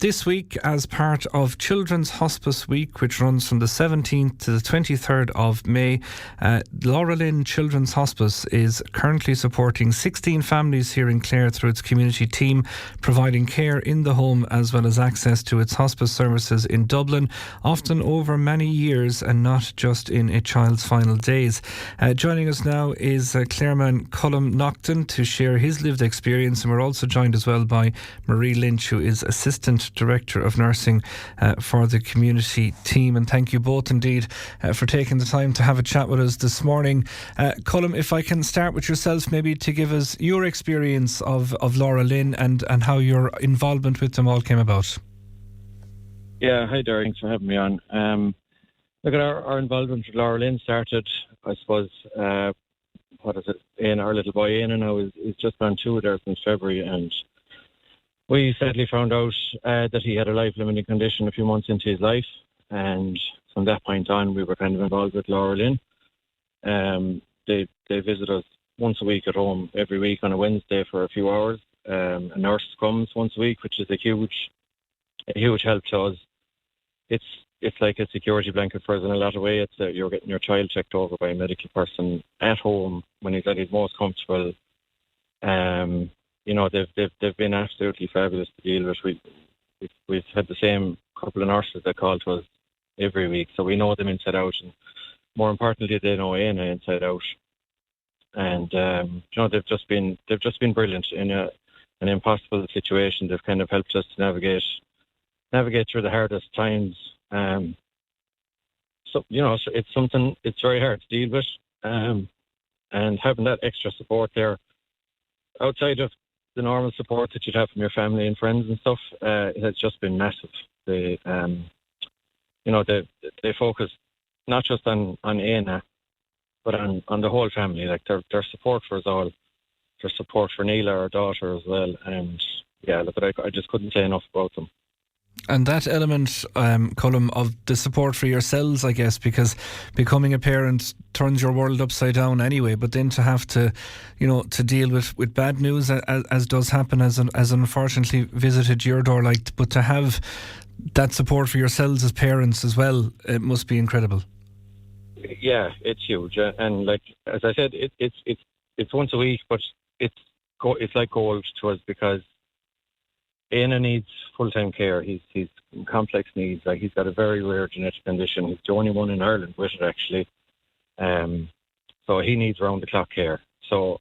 This week, as part of Children's Hospice Week, which runs from the 17th to the 23rd of May, LauraLynn Children's Hospice is currently supporting 16 families here in Clare through its community team, providing care in the home as well as access to its hospice services in Dublin, often over many years and not just in a child's final days. Joining us now is Clareman Colm Naughton to share his lived experience, and we're also joined as well by Marie Lynch, who is Assistant Director of Nursing for the community team. And thank you both indeed for taking the time to have a chat with us this morning. Colm, if I can start with yourself, maybe to give us your experience of LauraLynn and how your involvement with them all came about. Yeah, hi Derrick, thanks for having me on. Look, at our involvement with LauraLynn started, I suppose, in our little boy Ian now is just gone 2 there since February, and we sadly found out that he had a life-limiting condition a few months into his life, and from that point on, we were kind of involved with LauraLynn. They visit us once a week at home, every week on a Wednesday for a few hours. A nurse comes once a week, which is a huge help to us. It's like a security blanket for us in a lot of ways. It's you're getting your child checked over by a medical person at home when he's at his most comfortable. They've been absolutely fabulous to deal with. We've had the same couple of nurses that call to us every week, so we know them inside out, and more importantly, they know Anna inside out. And they've just been brilliant in an impossible situation. They've kind of helped us to navigate through the hardest times. It's very hard to deal with, and having that extra support there outside of the normal support that you'd have from your family and friends and stuff, it has just been massive. They focus not just on Anna, but on the whole family. Like their support for us all, their support for Neela, our daughter, as well. And yeah, look, I just couldn't say enough about them. And that element, Colm, of the support for yourselves, I guess, because becoming a parent turns your world upside down anyway, but then to have to, to deal with bad news, as does happen, as unfortunately visited your door, but to have that support for yourselves as parents as well, it must be incredible. Yeah, it's huge. And like, as I said, it's once a week, but it's like gold to us, because Anna needs full-time care. He's complex needs. Like, he's got a very rare genetic condition. He's the only one in Ireland with it, actually. So he needs round-the-clock care. So,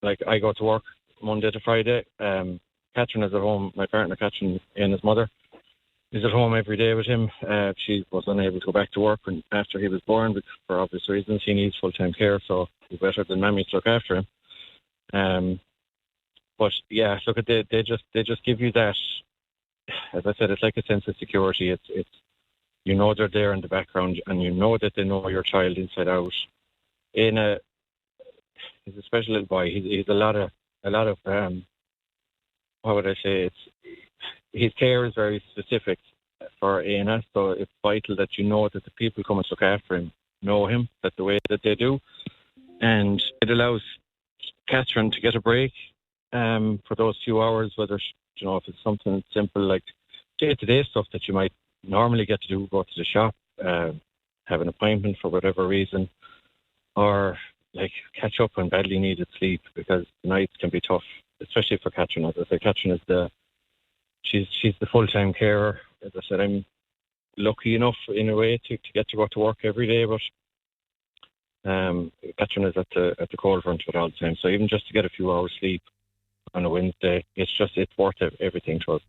like, I go to work Monday to Friday. Catherine is at home. My partner, Catherine, Anna's mother, is at home every day with him. She was unable to go back to work after he was born, because for obvious reasons. He needs full-time care, so he's better than Mammy to look after him. But yeah, look, they just give you that. As I said, it's like a sense of security. It's they're there in the background, and you know that they know your child inside out. He's a special little boy. He's a lot of how would I say? His care is very specific for Anna, so it's vital that you know that the people coming to look after him know him, that the way that they do, and it allows Catherine to get a break. For those few hours, whether, if it's something simple like day-to-day stuff that you might normally get to do, go to the shop, have an appointment for whatever reason, or like catch up on badly needed sleep, because the nights can be tough, especially for Catherine. As I said, Catherine is she's the full-time carer. As I said, I'm lucky enough in a way to get to go to work every day, but Catherine is at the cold front of it all the time. So even just to get a few hours sleep on a Wednesday, it's worth everything to us.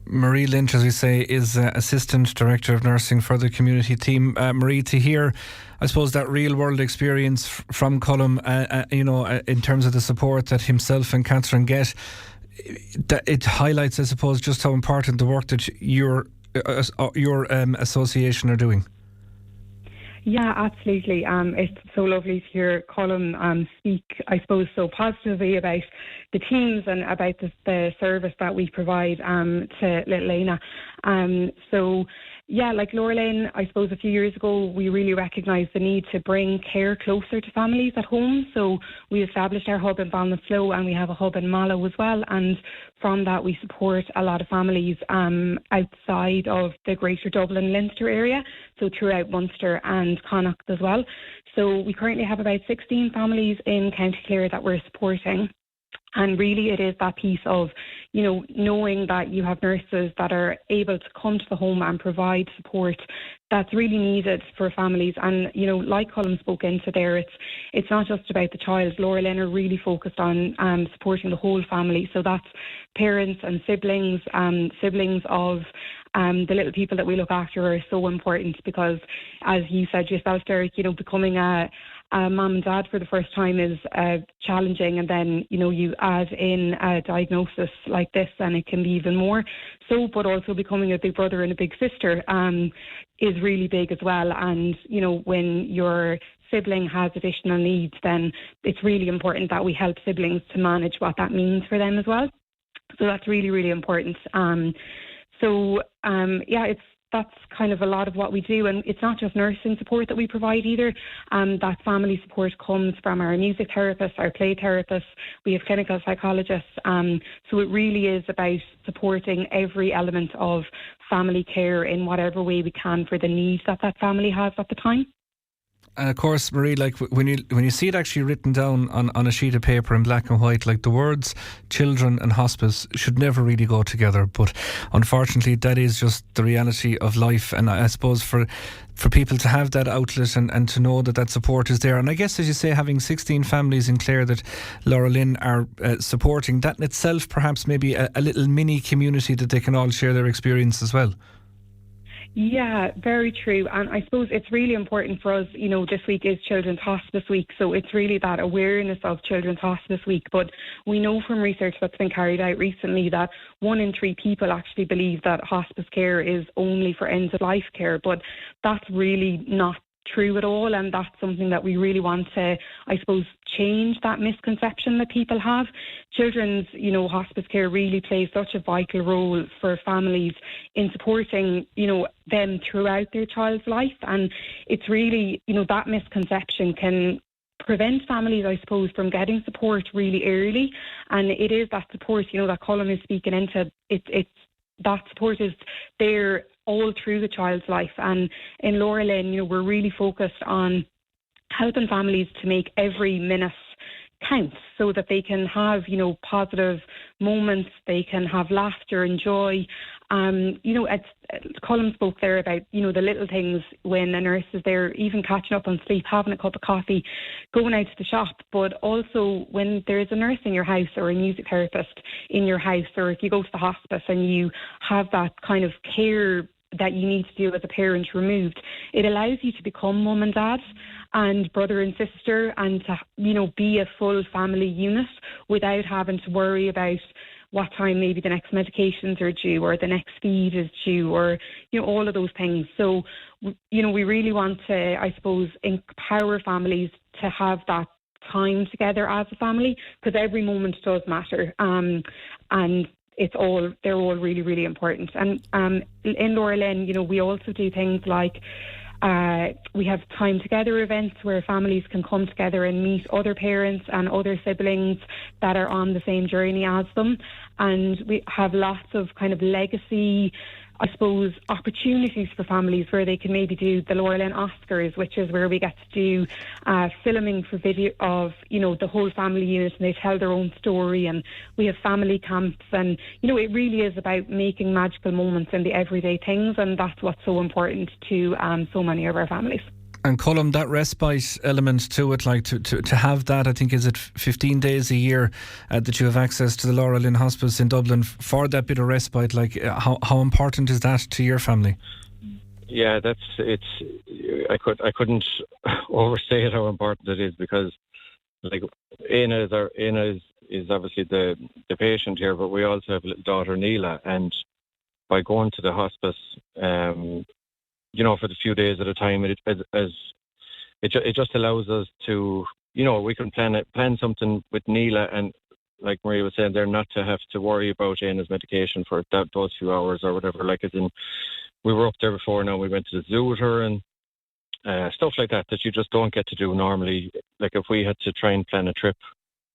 Marie Lynch, as we say, is Assistant Director of Nursing for the community team. Marie, to hear, I suppose, that real world experience from Colm, in terms of the support that himself and Catherine get, it highlights, I suppose, just how important the work that your association are doing. Yeah, absolutely. It's so lovely to hear Colm speak, I suppose, so positively about the teams and about the service that we provide to little Lena. So yeah, like LauraLynn, I suppose a few years ago, we really recognised the need to bring care closer to families at home. So we established our hub in Ballinaflow, and we have a hub in Mallow as well. And from that, we support a lot of families outside of the greater Dublin, Leinster area, so throughout Munster and Connacht as well. So we currently have about 16 families in County Clare that we're supporting. And really it is that piece of, knowing that you have nurses that are able to come to the home and provide support that's really needed for families. And, like Colm spoke into there, it's not just about the child. LauraLynn are really focused on supporting the whole family. So that's parents and siblings, siblings of the little people that we look after are so important because, as you said yourself, Derrick, becoming a mum and dad for the first time is challenging, and then you add in a diagnosis like this and it can be even more so. But also becoming a big brother and a big sister is really big as well. And when your sibling has additional needs, then it's really important that we help siblings to manage what that means for them as well. So that's really, really important. That's kind of a lot of what we do. And it's not just nursing support that we provide either. That family support comes from our music therapists, our play therapists. We have clinical psychologists. So it really is about supporting every element of family care in whatever way we can for the needs that family has at the time. And of course, Marie, like when you see it actually written down on a sheet of paper in black and white, like the words children and hospice should never really go together. But unfortunately, that is just the reality of life. And I suppose for people to have that outlet and to know that support is there. And I guess, as you say, having 16 families in Clare that LauraLynn are supporting, that in itself perhaps maybe a little mini community that they can all share their experience as well. Yeah, very true. And I suppose it's really important for us, this week is Children's Hospice Week, so it's really that awareness of Children's Hospice Week. But we know from research that's been carried out recently that 1 in 3 people actually believe that hospice care is only for end-of-life care, but that's really not true at all, and that's something that we really want to, I suppose, change that misconception that people have. Children's, hospice care really plays such a vital role for families in supporting, them throughout their child's life, and it's really, that misconception can prevent families, I suppose, from getting support really early. And it is that support, that Colm is speaking into. It's that support is there all through the child's life. And in LauraLynn, we're really focused on helping families to make every minute count so that they can have, positive moments, they can have laughter and joy. Colm spoke there about, the little things when a nurse is there, even catching up on sleep, having a cup of coffee, going out to the shop, but also when there is a nurse in your house or a music therapist in your house, or if you go to the hospice and you have that kind of care that you need to do as a parent removed, it allows you to become mum and dad and brother and sister, and to, be a full family unit without having to worry about what time maybe the next medications are due or the next feed is due, or, all of those things. So, we really want to, I suppose, empower families to have that time together as a family, because every moment does matter. And they're all really, really important. And in LauraLynn, we also do things like we have time together events where families can come together and meet other parents and other siblings that are on the same journey as them. And we have lots of kind of legacy, I suppose, opportunities for families where they can maybe do the LauraLynn Oscars, which is where we get to do filming for video of, the whole family unit, and they tell their own story, and we have family camps, and, it really is about making magical moments in the everyday things, and that's what's so important to so many of our families. And Colm, that respite element to it, like to have that, I think, is it 15 days a year that you have access to the LauraLynn Hospice in Dublin for that bit of respite, like how important is that to your family? Yeah, I couldn't overstate how important it is, because like Éanna is obviously the patient here, but we also have a little daughter, Neela, and by going to the hospice, for the few days at a time, it just allows us to, we can plan something with Neela, and like Maria was saying, they're not to have to worry about Anna's medication for those few hours or whatever. Like, as in, we were up there before now, we went to the zoo with her and stuff like that you just don't get to do normally. Like, if we had to try and plan a trip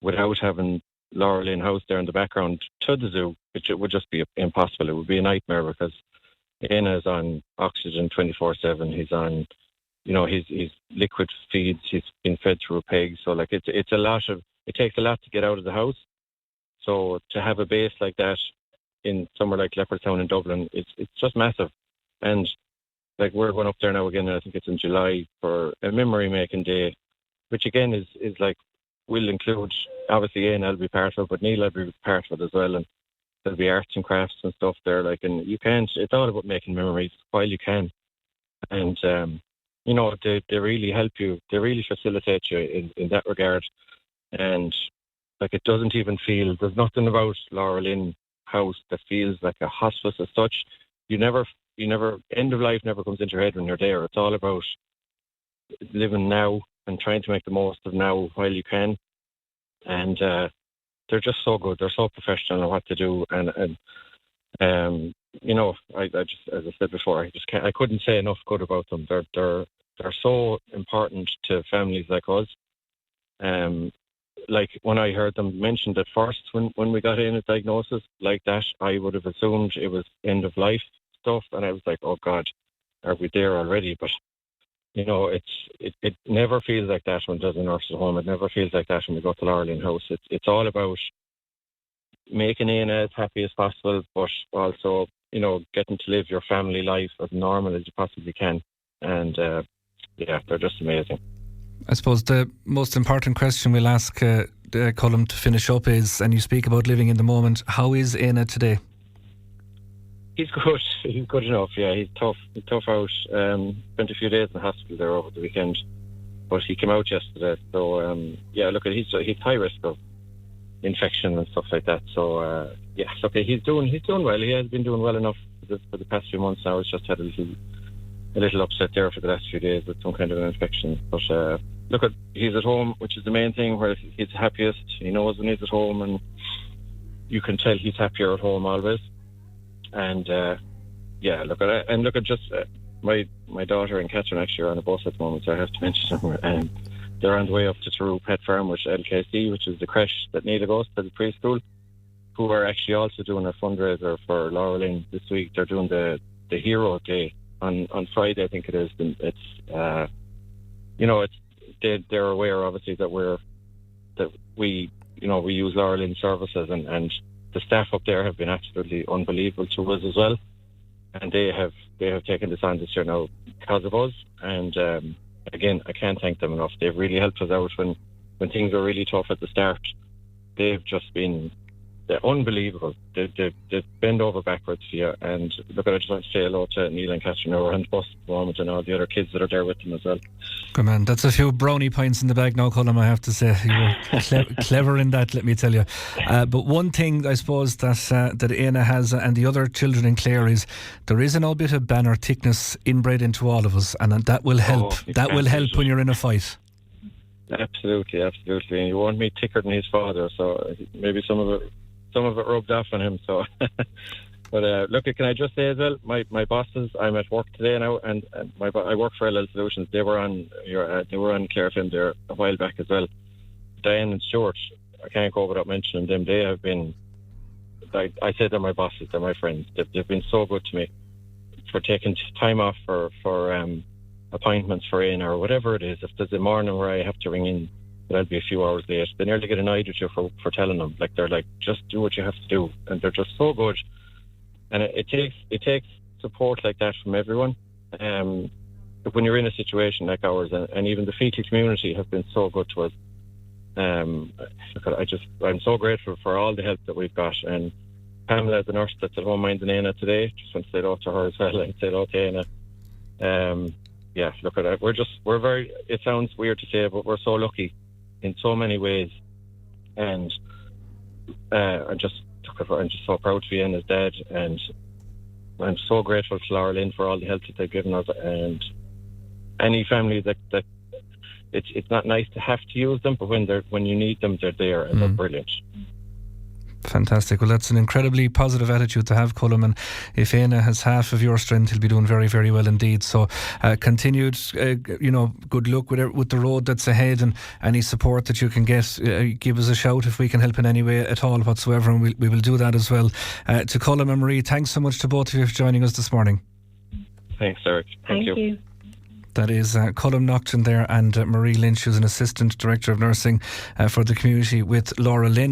without having LauraLynn house there in the background to the zoo, it would just be impossible. It would be a nightmare because Anna is on oxygen 24/7. He's on, he's liquid feeds. He's been fed through a peg. So like, it takes a lot to get out of the house. So to have a base like that in somewhere like Leopardstown in Dublin, it's just massive. And like, we're going up there now again, I think it's in July, for a memory making day, which again is like, will include, obviously Ian will be part of it, but Neil will be part of it as well, and there'll be arts and crafts and stuff there, like, and it's all about making memories while you can. And they really help you, they really facilitate you in that regard. And like, it doesn't even feel, there's nothing about LauraLynn house that feels like a hospice as such. You never, end of life never comes into your head when you're there. It's all about living now and trying to make the most of now while you can. And they're just so good. They're so professional in what they do. And I just, as I said before, I couldn't say enough good about them. They're so important to families like us. Like, when I heard them mentioned at first, when we got in a diagnosis like that, I would have assumed it was end of life stuff, and I was like, oh God, are we there already? But it never feels like that when there's a nurse at home. It never feels like that when we go to LauraLynn house. It's all about making Anna as happy as possible, but also, getting to live your family life as normal as you possibly can. And they're just amazing. I suppose the most important question we'll ask Colm to finish up is, and you speak about living in the moment, how is Anna today? He's good. He's good enough. Yeah, he's tough. He's tough out. Spent a few days in the hospital there over the weekend, but he came out yesterday. So look, he's high risk of infection and stuff like that. So it's okay. He's doing well. He has been doing well enough for the past few months now. He's just had a little upset there for the last few days with some kind of an infection. But he's at home, which is the main thing, where he's happiest. He knows when he's at home, and you can tell he's happier at home always. And my daughter and Catherine actually are on a bus at the moment, so I have to mention them. And they're on the way up to True Pet Farm, which is LKC, which is the creche that Neela goes to, the preschool, who are actually also doing a fundraiser for LauraLynn this week. They're doing the Hero Day on Friday, I think it is. And they're aware, obviously, that we use LauraLynn services, and the staff up there have been absolutely unbelievable to us as well, and they have taken this on this year now because of us. And again, I can't thank them enough. They've really helped us out when things were really tough at the start. They've just been unbelievable. They bend over backwards for you. And look, I just want to say hello to Neil and Catherine who are on the bus at the moment, and all the other kids that are there with them as well. Good man. That's a few brownie pints in the bag now, Colm, I have to say. You were clever in that, let me tell you. But one thing, I suppose, that Anna has, and the other children in Clare, is there is an old bit of banner thickness inbred into all of us, and that will help. That will help when you're in a fight. Absolutely. And you won't meet thicker than his father, so maybe some of it rubbed off on him. So, but look, can I just say as well, my bosses, I'm at work today now, and I work for LL Solutions. They were on Clare FM there a while back as well. Diane and Stuart, I can't go without mentioning them. They have been, I said they're my bosses, they're my friends. They've been so good to me for taking time off for appointments for in or whatever it is. If there's a morning where I have to ring in, but I'll be a few hours late, they nearly get annoyed at you for telling them. Like, they're like, just do what you have to do, and they're just so good. And it takes support like that from everyone. When you're in a situation like ours, and even the fetal community have been so good to us. I'm so grateful for all the help that we've got. And Pamela, the nurse that's at home minding Anna today, just want to say hello to her as well, and say hello to Anna. Look at that. We're very, it sounds weird to say, but we're so lucky in so many ways. And I'm just so proud to be Anna's dad, and I'm so grateful to LauraLynn for all the help that they've given us. And any family that it's not nice to have to use them, but when you need them, they're there, and they're brilliant. Fantastic. Well, that's an incredibly positive attitude to have, Colm, and if Éanna has half of your strength, he'll be doing very, very well indeed. So continued, good luck with the road that's ahead, and any support that you can get, give us a shout if we can help in any way at all whatsoever, and we will do that as well. To Colm and Marie, thanks so much to both of you for joining us this morning. Thanks, Derek. Thank you. That is Colm Naughton there, and Marie Lynch, who's an Assistant Director of Nursing for the community with LauraLynn.